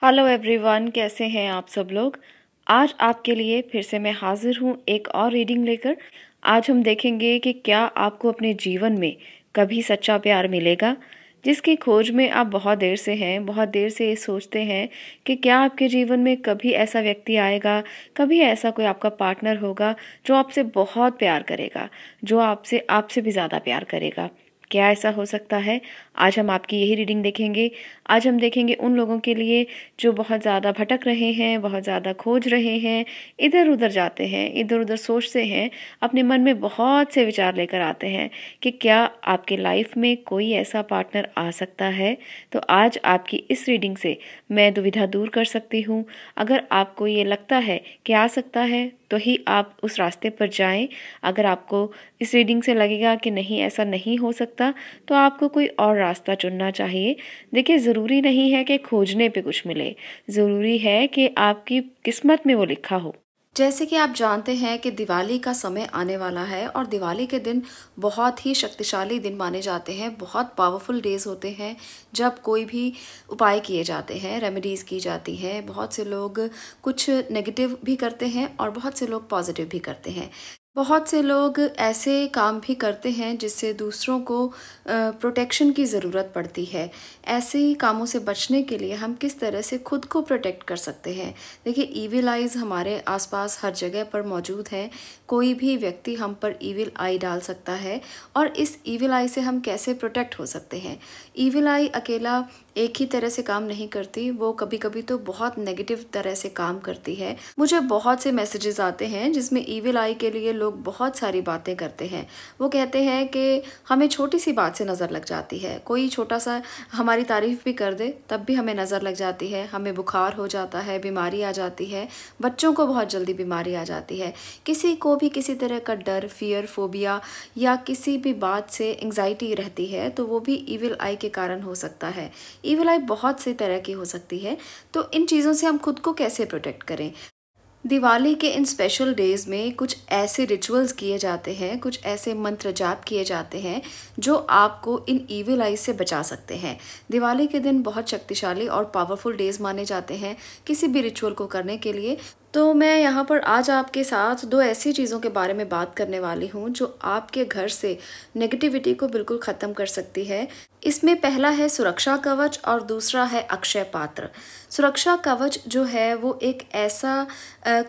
Hello everyone, कैसे हैं आप सब लोग। आज आपके लिए फिर से मैं हाजिर हूँ एक और रीडिंग लेकर। आज हम देखेंगे कि क्या आपको अपने जीवन में कभी सच्चा प्यार मिलेगा, जिसकी खोज में आप बहुत देर से हैं। बहुत देर से ये सोचते हैं कि क्या आपके जीवन में कभी ऐसा व्यक्ति आएगा, कभी ऐसा कोई आपका पार्टनर होगा जो आपसे बहुत प्यार करेगा, जो आपसे आपसे भी ज़्यादा प्यार करेगा। क्या ऐसा हो सकता है? आज हम आपकी यही रीडिंग देखेंगे। आज हम देखेंगे उन लोगों के लिए जो बहुत ज़्यादा भटक रहे हैं, बहुत ज़्यादा खोज रहे हैं, इधर उधर जाते हैं, इधर उधर सोचते हैं, अपने मन में बहुत से विचार लेकर आते हैं कि क्या आपके लाइफ में कोई ऐसा पार्टनर आ सकता है। तो आज आपकी इस रीडिंग से मैं दुविधा दूर कर सकती हूँ। अगर आपको ये लगता है कि आ सकता है तो ही आप उस रास्ते पर जाएं। अगर आपको इस रीडिंग से लगेगा कि नहीं, ऐसा नहीं हो सकता, तो आपको कोई और रास्ता चुनना चाहिए। देखिए, ज़रूरी नहीं है कि खोजने पे कुछ मिले, ज़रूरी है कि आपकी किस्मत में वो लिखा हो। जैसे कि आप जानते हैं कि दिवाली का समय आने वाला है और दिवाली के दिन बहुत ही शक्तिशाली दिन माने जाते हैं, बहुत पावरफुल डेज होते हैं जब कोई भी उपाय किए जाते हैं, रेमेडीज़ की जाती हैं। बहुत से लोग कुछ नेगेटिव भी करते हैं और बहुत से लोग पॉजिटिव भी करते हैं। बहुत से लोग ऐसे काम भी करते हैं जिससे दूसरों को प्रोटेक्शन की ज़रूरत पड़ती है। ऐसे ही कामों से बचने के लिए हम किस तरह से खुद को प्रोटेक्ट कर सकते हैं। देखिए, ईविल आइज़ हमारे आसपास हर जगह पर मौजूद हैं। कोई भी व्यक्ति हम पर ईविल आई डाल सकता है और इस ईविल आई से हम कैसे प्रोटेक्ट हो सकते हैं। ईविल आई अकेला एक ही तरह से काम नहीं करती, वो कभी कभी तो बहुत नेगेटिव तरह से काम करती है। मुझे बहुत से मैसेजेस आते हैं जिसमें ईविल आई के लिए लोग बहुत सारी बातें करते हैं। वो कहते हैं कि हमें छोटी सी बात से नज़र लग जाती है, कोई छोटा सा हमारी तारीफ भी कर दे तब भी हमें नज़र लग जाती है, हमें बुखार हो जाता है, बीमारी आ जाती है, बच्चों को बहुत जल्दी बीमारी आ जाती है। किसी को भी किसी तरह का डर, फियर, फोबिया या किसी भी बात से एंग्जाइटी रहती है तो वो भी ईविल आई के कारण हो सकता है। ईविल आई बहुत सी तरह की हो सकती है। तो इन चीज़ों से हम खुद को कैसे प्रोटेक्ट करें। दिवाली के इन स्पेशल डेज़ में कुछ ऐसे रिचुअल्स किए जाते हैं, कुछ ऐसे मंत्र जाप किए जाते हैं जो आपको इन ईविल आइज से बचा सकते हैं। दिवाली के दिन बहुत शक्तिशाली और पावरफुल डेज़ माने जाते हैं किसी भी रिचुअल को करने के लिए। तो मैं यहाँ पर आज आपके साथ दो ऐसी चीज़ों के बारे में बात करने वाली हूँ जो आपके घर से नेगेटिविटी को बिल्कुल ख़त्म कर सकती है। इसमें पहला है सुरक्षा कवच और दूसरा है अक्षय पात्र। सुरक्षा कवच जो है वो एक ऐसा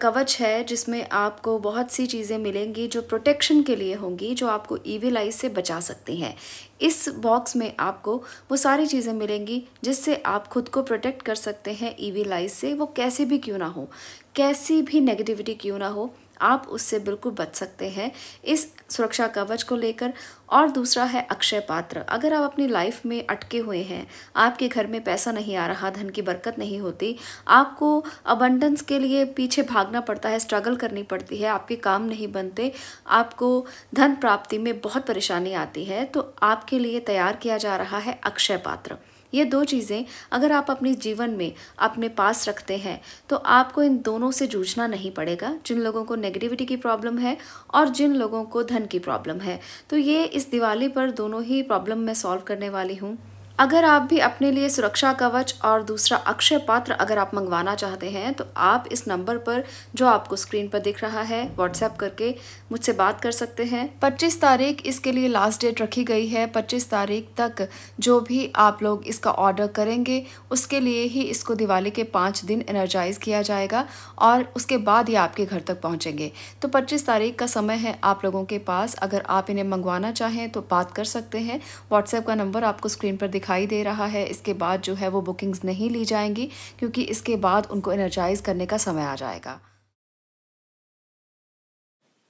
कवच है जिसमें आपको बहुत सी चीज़ें मिलेंगी जो प्रोटेक्शन के लिए होंगी, जो आपको ईविल आइज से बचा सकती हैं। इस बॉक्स में आपको वो सारी चीज़ें मिलेंगी जिससे आप खुद को प्रोटेक्ट कर सकते हैं ईविल आइज से। वो कैसे भी क्यों ना हो, कैसी भी नेगेटिविटी क्यों ना हो, आप उससे बिल्कुल बच सकते हैं इस सुरक्षा कवच को लेकर। और दूसरा है अक्षय पात्र। अगर आप अपनी लाइफ में अटके हुए हैं, आपके घर में पैसा नहीं आ रहा, धन की बरकत नहीं होती, आपको अबंडेंस के लिए पीछे भागना पड़ता है, स्ट्रगल करनी पड़ती है, आपके काम नहीं बनते, आपको धन प्राप्ति में बहुत परेशानी आती है, तो आपके लिए तैयार किया जा रहा है अक्षय पात्र। ये दो चीज़ें अगर आप अपने जीवन में अपने पास रखते हैं तो आपको इन दोनों से जूझना नहीं पड़ेगा। जिन लोगों को नेगेटिविटी की प्रॉब्लम है और जिन लोगों को धन की प्रॉब्लम है, तो ये इस दिवाली पर दोनों ही प्रॉब्लम मैं सॉल्व करने वाली हूँ। अगर आप भी अपने लिए सुरक्षा कवच और दूसरा अक्षय पात्र अगर आप मंगवाना चाहते हैं तो आप इस नंबर पर जो आपको स्क्रीन पर दिख रहा है व्हाट्सएप करके मुझसे बात कर सकते हैं। 25 तारीख इसके लिए लास्ट डेट रखी गई है। 25 तारीख तक जो भी आप लोग इसका ऑर्डर करेंगे उसके लिए ही इसको दिवाली के 5 दिन एनर्जाइज किया जाएगा और उसके बाद ये आपके घर तक पहुँचेंगे। तो 25 तारीख का समय है आप लोगों के पास। अगर आप इन्हें मंगवाना चाहें तो बात कर सकते हैं। व्हाट्सएप का नंबर आपको स्क्रीन पर दिखाई दे रहा है। इसके बाद जो है वो बुकिंग्स नहीं ली जाएंगी क्योंकि इसके बाद उनको एनर्जाइज करने का समय आ जाएगा।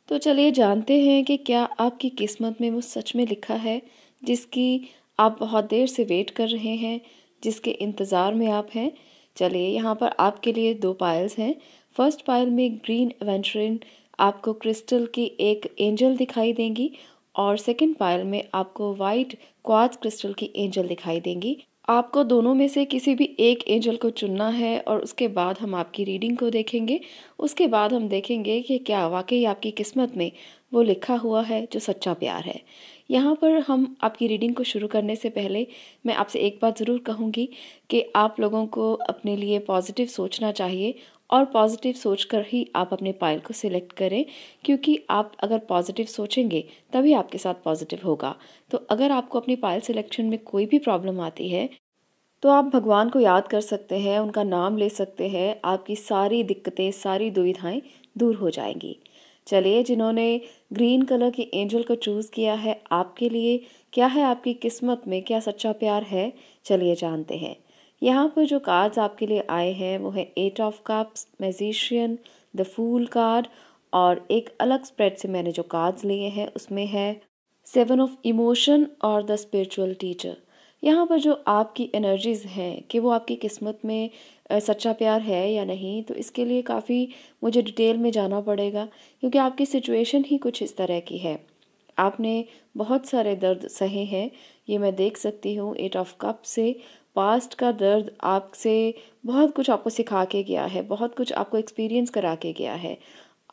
तो चलिए जानते हैं कि क्या आपकी किस्मत में वो सच में लिखा है जिसकी आप बहुत देर से वेट कर रहे हैं, जिसके इंतज़ार में आप हैं। चलिए, यहाँ पर आपके लिए 2 पायल्स हैं। फर्स्ट पायल में ग्रीन एवेंचुरिन आपको क्रिस्टल की एक एंजल दिखाई देंगी और सेकंड पायल में आपको वाइट क्वार्ट्ज क्रिस्टल की एंजल दिखाई देंगी। आपको दोनों में से किसी भी एक एंजल को चुनना है और उसके बाद हम आपकी रीडिंग को देखेंगे। उसके बाद हम देखेंगे कि क्या वाक़ई आपकी किस्मत में वो लिखा हुआ है जो सच्चा प्यार है। यहाँ पर हम आपकी रीडिंग को शुरू करने से पहले मैं आपसे एक बात ज़रूर कहूँगी कि आप लोगों को अपने लिए पॉज़िटिव सोचना चाहिए और पॉज़िटिव सोचकर ही आप अपने पाइल को सिलेक्ट करें, क्योंकि आप अगर पॉज़िटिव सोचेंगे तभी आपके साथ पॉज़िटिव होगा। तो अगर आपको अपनी पाइल सिलेक्शन में कोई भी प्रॉब्लम आती है तो आप भगवान को याद कर सकते हैं, उनका नाम ले सकते हैं, आपकी सारी दिक्कतें, सारी दुविधाएं दूर हो जाएंगी। चलिए, जिन्होंने ग्रीन कलर की एंजल को चूज़ किया है, आपके लिए क्या है आपकी किस्मत में, क्या सच्चा प्यार है, चलिए जानते हैं। यहाँ पर जो कार्ड्स आपके लिए आए हैं वो है 8 of cups, magician, the fool card, और एक अलग स्प्रेड से मैंने जो कार्ड्स लिए हैं उसमें है 7 ऑफ इमोशन और द स्पिरिचुअल टीचर। यहाँ पर जो आपकी एनर्जीज़ हैं कि वो आपकी किस्मत में सच्चा प्यार है या नहीं, तो इसके लिए काफ़ी मुझे डिटेल में जाना पड़ेगा, क्योंकि आपकी सिचुएशन ही कुछ इस तरह की है। आपने बहुत सारे दर्द सहे हैं, ये मैं देख सकती हूँ 8 ऑफ कप से। पास्ट का दर्द आपसे बहुत कुछ आपको सिखा के गया है, बहुत कुछ आपको एक्सपीरियंस करा के गया है।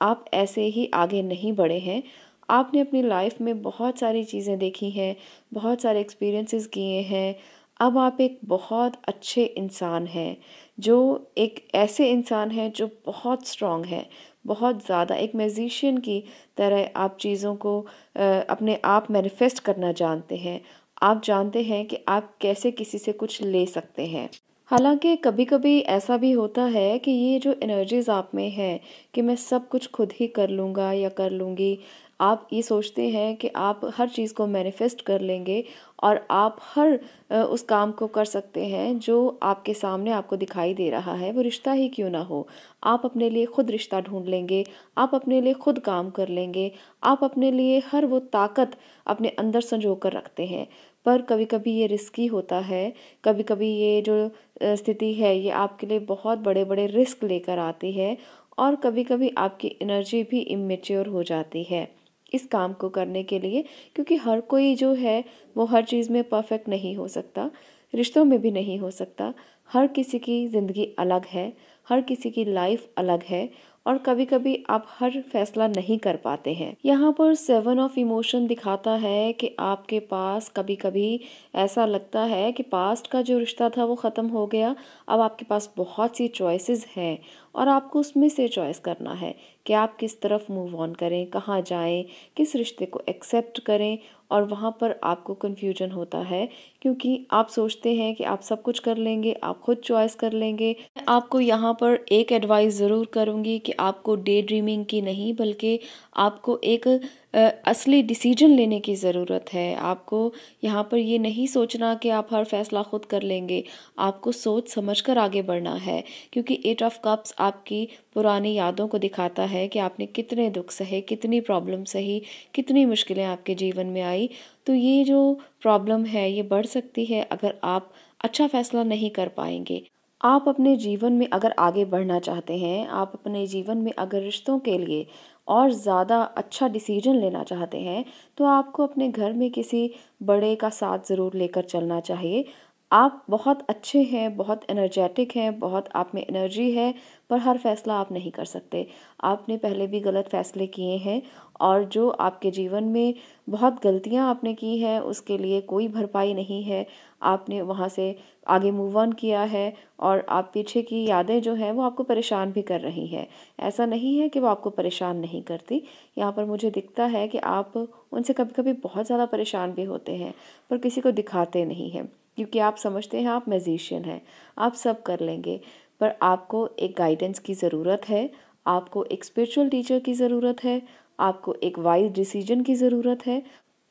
आप ऐसे ही आगे नहीं बढ़े हैं। आपने अपनी लाइफ में बहुत सारी चीज़ें देखी हैं, बहुत सारे एक्सपीरियंसेस किए हैं। अब आप एक बहुत अच्छे इंसान हैं, जो एक ऐसे इंसान हैं जो बहुत स्ट्रॉन्ग है, बहुत ज़्यादा एक मैजिशियन की तरह आप चीज़ों को अपने आप मैनिफेस्ट करना जानते हैं। आप जानते हैं कि आप कैसे किसी से कुछ ले सकते हैं। हालाँकि कभी-कभी ऐसा भी होता है कि ये जो एनर्जीज़ आप में है कि मैं सब कुछ खुद ही कर लूँगा या कर लूँगी, आप ये सोचते हैं कि आप हर चीज़ को मैनिफेस्ट कर लेंगे और आप हर उस काम को कर सकते हैं जो आपके सामने आपको दिखाई दे रहा है, वो रिश्ता ही क्यों ना हो। आप अपने लिए खुद रिश्ता ढूँढ लेंगे, आप अपने लिए खुद काम कर लेंगे, आप अपने लिए हर वो ताकत अपने अंदर संजो कर रखते हैं। पर कभी-कभी ये रिस्की होता है, कभी-कभी ये जो स्थिति है ये आपके लिए बहुत बड़े-बड़े रिस्क लेकर आती है, और कभी-कभी आपकी एनर्जी भी इमैच्योर हो जाती है इस काम को करने के लिए, क्योंकि हर कोई जो है वो हर चीज़ में परफेक्ट नहीं हो सकता, रिश्तों में भी नहीं हो सकता। हर किसी की ज़िंदगी अलग है, हर किसी की लाइफ अलग है, और कभी-कभी आप हर फैसला नहीं कर पाते हैं। यहाँ पर 7 ऑफ इमोशन दिखाता है कि आपके पास कभी-कभी ऐसा लगता है कि पास्ट का जो रिश्ता था वो ख़त्म हो गया। अब आपके पास बहुत सी चॉइसेस हैं और आपको उसमें से चॉइस करना है कि आप किस तरफ मूव ऑन करें, कहाँ जाएं, किस रिश्ते को एक्सेप्ट करें। और वहाँ पर आपको कन्फ्यूजन होता है, क्योंकि आप सोचते हैं कि आप सब कुछ कर लेंगे, आप खुद चॉइस कर लेंगे। मैं आपको यहाँ पर एक एडवाइस ज़रूर करूँगी कि आपको डे ड्रीमिंग की नहीं, बल्कि आपको एक असली डिसीजन लेने की ज़रूरत है। आपको यहाँ पर ये नहीं सोचना कि आप हर फैसला खुद कर लेंगे, आपको सोच समझकर आगे बढ़ना है, क्योंकि 8 ऑफ कप्स आपकी पुरानी यादों को दिखाता है कि आपने कितने दुख सहे, कितनी प्रॉब्लम सही, कितनी मुश्किलें आपके जीवन में आई। तो ये जो प्रॉब्लम है ये बढ़ सकती है अगर आप अच्छा फैसला नहीं कर पाएंगे। आप अपने जीवन में अगर आगे बढ़ना चाहते हैं, आप अपने जीवन में अगर रिश्तों के लिए और ज़्यादा अच्छा डिसीजन लेना चाहते हैं, तो आपको अपने घर में किसी बड़े का साथ ज़रूर लेकर चलना चाहिए। आप बहुत अच्छे हैं, बहुत एनर्जेटिक हैं, बहुत आप में एनर्जी है, पर हर फैसला आप नहीं कर सकते। आपने पहले भी गलत फैसले किए हैं, और जो आपके जीवन में बहुत गलतियां आपने की हैं उसके लिए कोई भरपाई नहीं है। आपने वहाँ से आगे मूव ऑन किया है, और आप पीछे की यादें जो हैं वो आपको परेशान भी कर रही हैं। ऐसा नहीं है कि वो आपको परेशान नहीं करती। यहाँ पर मुझे दिखता है कि आप उनसे कभी-कभी बहुत ज़्यादा परेशान भी होते हैं, पर किसी को दिखाते नहीं हैं, क्योंकि आप समझते हैं आप मैजिशियन हैं, आप सब कर लेंगे। पर आपको एक गाइडेंस की ज़रूरत है, आपको एक स्पिरिचुअल टीचर की ज़रूरत है, आपको एक वाइज डिसीजन की ज़रूरत है।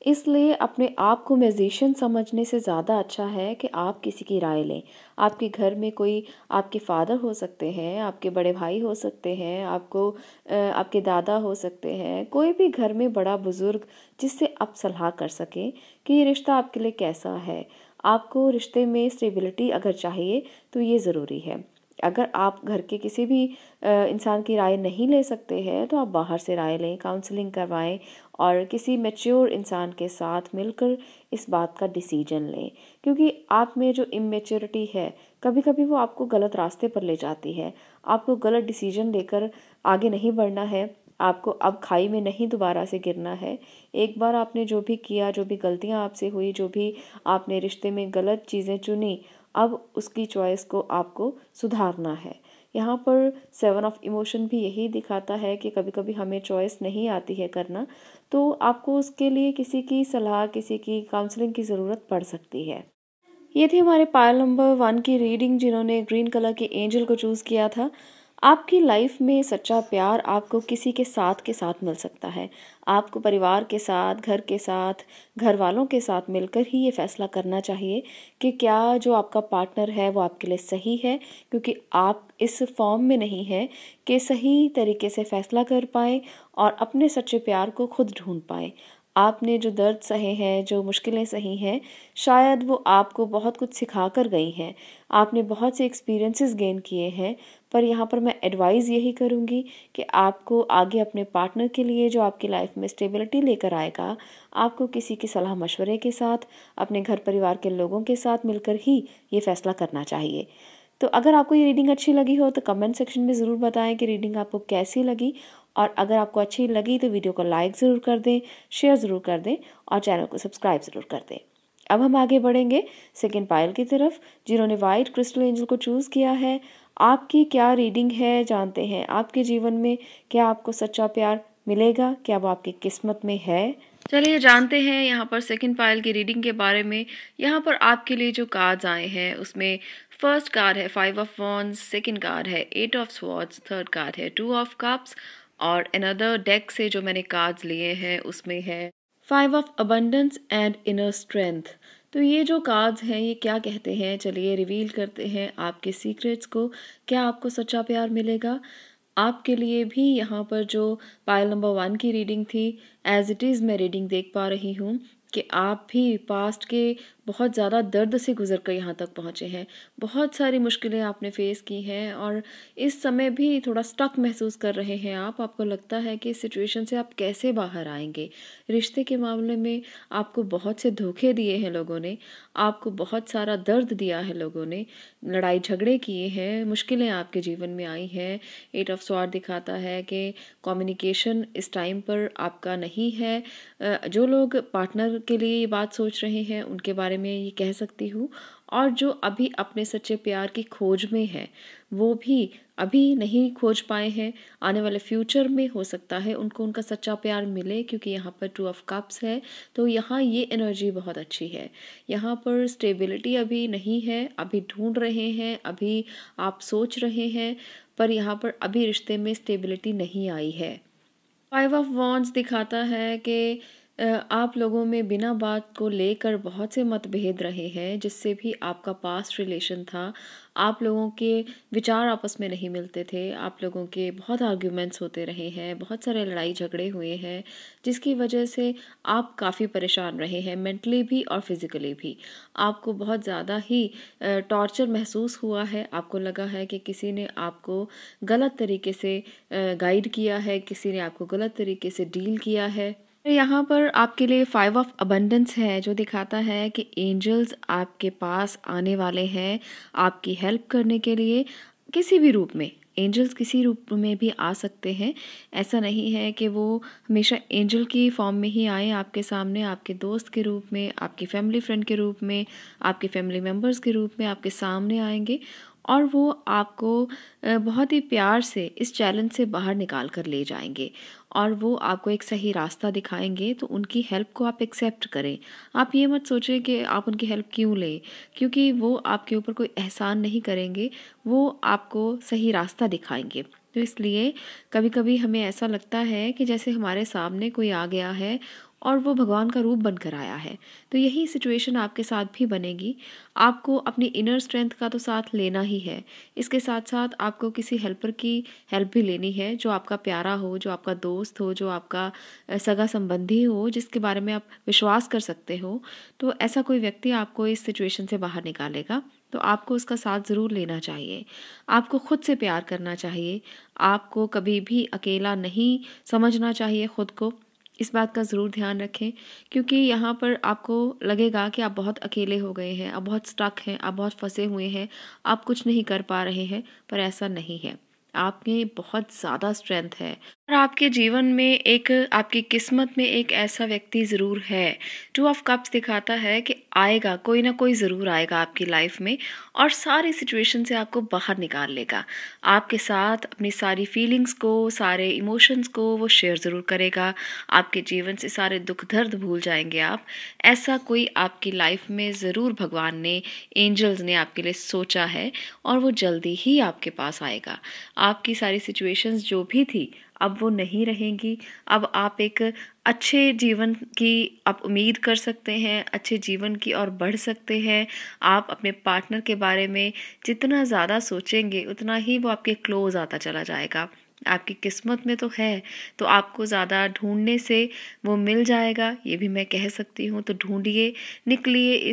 इसलिए अपने आप को मैजिशियन समझने से ज़्यादा अच्छा है कि आप किसी की राय लें। आपके घर में कोई आपके फादर हो सकते हैं, आपके बड़े भाई हो सकते हैं, आपके दादा हो सकते हैं, कोई भी घर में बड़ा बुज़ुर्ग जिससे आप सलाह कर सकें कि ये रिश्ता आपके लिए कैसा है। आपको रिश्ते में स्टेबिलिटी अगर चाहिए तो ये ज़रूरी है। अगर आप घर के किसी भी इंसान की राय नहीं ले सकते हैं तो आप बाहर से राय लें, काउंसलिंग करवाएं और किसी मैच्योर इंसान के साथ मिलकर इस बात का डिसीजन लें। क्योंकि आप में जो इमेच्योरिटी है, कभी कभी वो आपको गलत रास्ते पर ले जाती है। आपको गलत डिसीजन लेकर आगे नहीं बढ़ना है, आपको अब खाई में नहीं दोबारा से गिरना है। एक बार आपने जो भी किया, जो भी गलतियां आपसे हुई, जो भी आपने रिश्ते में गलत चीज़ें चुनी, अब उसकी चॉइस को आपको सुधारना है। यहाँ पर 7 ऑफ इमोशन भी यही दिखाता है कि कभी कभी हमें चॉइस नहीं आती है करना, तो आपको उसके लिए किसी की सलाह, किसी की काउंसलिंग की ज़रूरत पड़ सकती है। ये थी हमारे पायल नंबर 1 की रीडिंग, जिन्होंने ग्रीन कलर के एंजल को चूज़ किया था। आपकी लाइफ में सच्चा प्यार आपको किसी के साथ मिल सकता है। आपको परिवार के साथ, घर के साथ, घर वालों के साथ मिलकर ही ये फैसला करना चाहिए कि क्या जो आपका पार्टनर है वो आपके लिए सही है, क्योंकि आप इस फॉर्म में नहीं हैं कि सही तरीके से फैसला कर पाएँ और अपने सच्चे प्यार को खुद ढूंढ पाएँ। आपने जो दर्द सहे हैं, जो मुश्किलें सही हैं, शायद वो आपको बहुत कुछ सिखा कर गई हैं। आपने बहुत से एक्सपीरियंसेस गेन किए हैं, पर यहाँ पर मैं एडवाइस यही करूँगी कि आपको आगे अपने पार्टनर के लिए जो आपकी लाइफ में स्टेबिलिटी लेकर आएगा, आपको किसी की सलाह मशवरे के साथ, अपने घर परिवार के लोगों के साथ मिलकर ही ये फैसला करना चाहिए। तो अगर आपको ये रीडिंग अच्छी लगी हो तो कमेंट सेक्शन में ज़रूर बताएं कि रीडिंग आपको कैसी लगी, और अगर आपको अच्छी लगी तो वीडियो को लाइक ज़रूर कर दें, शेयर ज़रूर कर दें और चैनल को सब्सक्राइब ज़रूर कर दें। अब हम आगे बढ़ेंगे सेकंड पायल की तरफ, जिन्होंने वाइट क्रिस्टल एंजल को चूज़ किया है। आपकी क्या रीडिंग है जानते हैं। आपके जीवन में क्या आपको सच्चा प्यार मिलेगा, क्या वो आपकी किस्मत में है? चलिए जानते हैं यहाँ पर सेकंड पायल की रीडिंग के बारे में। यहाँ पर आपके लिए जो कार्ड्स आए हैं उसमें फर्स्ट कार्ड है 5 ऑफ वॉन्ड्स, सेकंड कार्ड है 8 ऑफ स्वॉर्ड्स, थर्ड कार्ड है 2 ऑफ कप्स और अनदर डेक से जो मैंने कार्ड्स लिए हैं उसमें है 5 of abundance and inner strength. तो ये जो कार्ड्स हैं ये क्या कहते हैं, चलिए रिवील करते हैं आपके सीक्रेट्स को। क्या आपको सच्चा प्यार मिलेगा? आपके लिए भी यहाँ पर जो पायल नंबर 1 की रीडिंग थी, एज इट इज़ मैं रीडिंग देख पा रही हूँ कि आप भी पास्ट के बहुत ज़्यादा दर्द से गुजर कर यहाँ तक पहुँचे हैं। बहुत सारी मुश्किलें आपने फेस की हैं और इस समय भी थोड़ा स्टक महसूस कर रहे हैं आप। आपको लगता है कि इस सिचुएशन से आप कैसे बाहर आएंगे। रिश्ते के मामले में आपको बहुत से धोखे दिए हैं लोगों ने, आपको बहुत सारा दर्द दिया है लोगों ने, लड़ाई झगड़े किए हैं, मुश्किलें आपके जीवन में आई हैं। 8 ऑफ स्वॉर्ड दिखाता है कि कम्युनिकेशन इस टाइम पर आपका नहीं है। जो लोग पार्टनर के लिए ये बात सोच रहे हैं उनके बारे में ये कह सकती हूँ, और जो अभी अपने सच्चे प्यार की खोज में है वो भी अभी नहीं खोज पाए हैं, आने वाले फ्यूचर में हो सकता है उनको उनका सच्चा प्यार मिले, क्योंकि यहाँ पर 2 ऑफ कप्स है। तो यहाँ ये एनर्जी बहुत अच्छी है। यहाँ पर स्टेबिलिटी अभी नहीं है, अभी ढूंढ रहे हैं, अभी आप सोच रहे हैं, पर यहाँ पर अभी रिश्ते में स्टेबिलिटी नहीं आई है। 5 ऑफ वॉन्ड्स दिखाता है कि आप लोगों में बिना बात को लेकर बहुत से मतभेद रहे हैं, जिससे भी आपका पास्ट रिलेशन था। आप लोगों के विचार आपस में नहीं मिलते थे, आप लोगों के बहुत आर्ग्यूमेंट्स होते रहे हैं, बहुत सारे लड़ाई झगड़े हुए हैं, जिसकी वजह से आप काफ़ी परेशान रहे हैं, मेंटली भी और फिज़िकली भी। आपको बहुत ज़्यादा ही टॉर्चर महसूस हुआ है। आपको लगा है कि किसी ने आपको गलत तरीके से गाइड किया है, किसी ने आपको गलत तरीके से डील किया है। यहाँ पर आपके लिए 5 ऑफ अबंडेंस है, जो दिखाता है कि एंजल्स आपके पास आने वाले हैं आपकी हेल्प करने के लिए, किसी भी रूप में। एंजल्स किसी रूप में भी आ सकते हैं। ऐसा नहीं है कि वो हमेशा एंजल की फॉर्म में ही आए आपके सामने, आपके दोस्त के रूप में, आपकी फैमिली फ्रेंड के रूप में, आपके फैमिली मेम्बर्स के रूप में आपके सामने आएंगे और वो आपको बहुत ही प्यार से इस चैलेंज से बाहर निकाल कर ले जाएंगे और वो आपको एक सही रास्ता दिखाएंगे। तो उनकी हेल्प को आप एक्सेप्ट करें। आप ये मत सोचें कि आप उनकी हेल्प क्यों लें, क्योंकि वो आपके ऊपर कोई एहसान नहीं करेंगे, वो आपको सही रास्ता दिखाएंगे। तो इसलिए कभी कभी हमें ऐसा लगता है कि जैसे हमारे सामने कोई आ गया है और वो भगवान का रूप बनकर आया है। तो यही सिचुएशन आपके साथ भी बनेगी। आपको अपनी इनर स्ट्रेंथ का तो साथ लेना ही है, इसके साथ साथ आपको किसी हेल्पर की हेल्प भी लेनी है, जो आपका प्यारा हो, जो आपका दोस्त हो, जो आपका सगा संबंधी हो, जिसके बारे में आप विश्वास कर सकते हो। तो ऐसा कोई व्यक्ति आपको इस सिचुएशन से बाहर निकालेगा। तो आपको उसका साथ ज़रूर लेना चाहिए। आपको खुद से प्यार करना चाहिए। आपको कभी भी अकेला नहीं समझना चाहिए खुद को। इस बात का ज़रूर ध्यान रखें, क्योंकि यहाँ पर आपको लगेगा कि आप बहुत अकेले हो गए हैं, आप बहुत स्टक हैं, आप बहुत फँसे हुए हैं, आप कुछ नहीं कर पा रहे हैं, पर ऐसा नहीं है। आप में बहुत ज़्यादा स्ट्रेंथ है और आपके जीवन में एक आपकी किस्मत में एक ऐसा व्यक्ति ज़रूर है। टू ऑफ कप्स दिखाता है कि आएगा, कोई ना कोई ज़रूर आएगा आपकी लाइफ में और सारी सिचुएशन से आपको बाहर निकाल लेगा। आपके साथ अपनी सारी फीलिंग्स को, सारे इमोशंस को वो शेयर ज़रूर करेगा। आपके जीवन से सारे दुख दर्द भूल जाएंगे आप। ऐसा कोई आपकी लाइफ में ज़रूर भगवान ने, एंजल्स ने आपके लिए सोचा है और वो जल्दी ही आपके पास आएगा। आपकी सारी सिचुएशंस जो भी थी अब वो नहीं रहेंगी। अब आप एक अच्छे जीवन की आप उम्मीद कर सकते हैं, अच्छे जीवन की ओर बढ़ सकते हैं। आप अपने पार्टनर के बारे में जितना ज़्यादा सोचेंगे उतना ही वो आपके क्लोज आता चला जाएगा। आपकी किस्मत में तो है, तो आपको ज़्यादा ढूंढने से वो मिल जाएगा, ये भी मैं कह सकती हूँ। तो ढूंढिए, निकलिए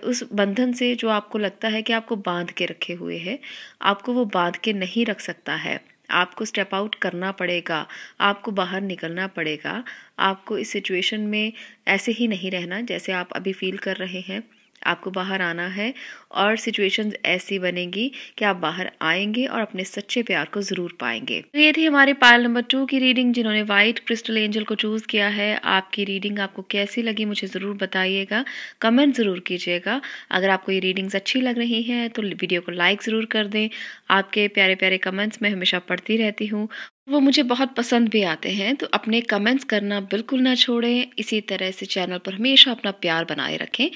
उस बंधन से जो आपको लगता है कि आपको बांध के रखे हुए है। आपको वो बांध के नहीं रख सकता है। आपको स्टेप आउट करना पड़ेगा, आपको बाहर निकलना पड़ेगा। आपको इस सिचुएशन में ऐसे ही नहीं रहना जैसे आप अभी फील कर रहे हैं। आपको बाहर आना है और सिचुएशंस ऐसी बनेगी कि आप बाहर आएंगे और अपने सच्चे प्यार को ज़रूर पाएंगे। तो ये थी हमारे पायल नंबर 2 की रीडिंग, जिन्होंने वाइट क्रिस्टल एंजल को चूज़ किया है। आपकी रीडिंग आपको कैसी लगी मुझे ज़रूर बताइएगा, कमेंट ज़रूर कीजिएगा। अगर आपको ये रीडिंग्स अच्छी लग रही हैं तो वीडियो को लाइक ज़रूर कर दें। आपके प्यारे प्यारे कमेंट्स मैं हमेशा पढ़ती रहती हूँ, वो मुझे बहुत पसंद भी आते हैं। तो अपने कमेंट्स करना बिल्कुल ना छोड़ें। इसी तरह से चैनल पर हमेशा अपना प्यार बनाए रखें।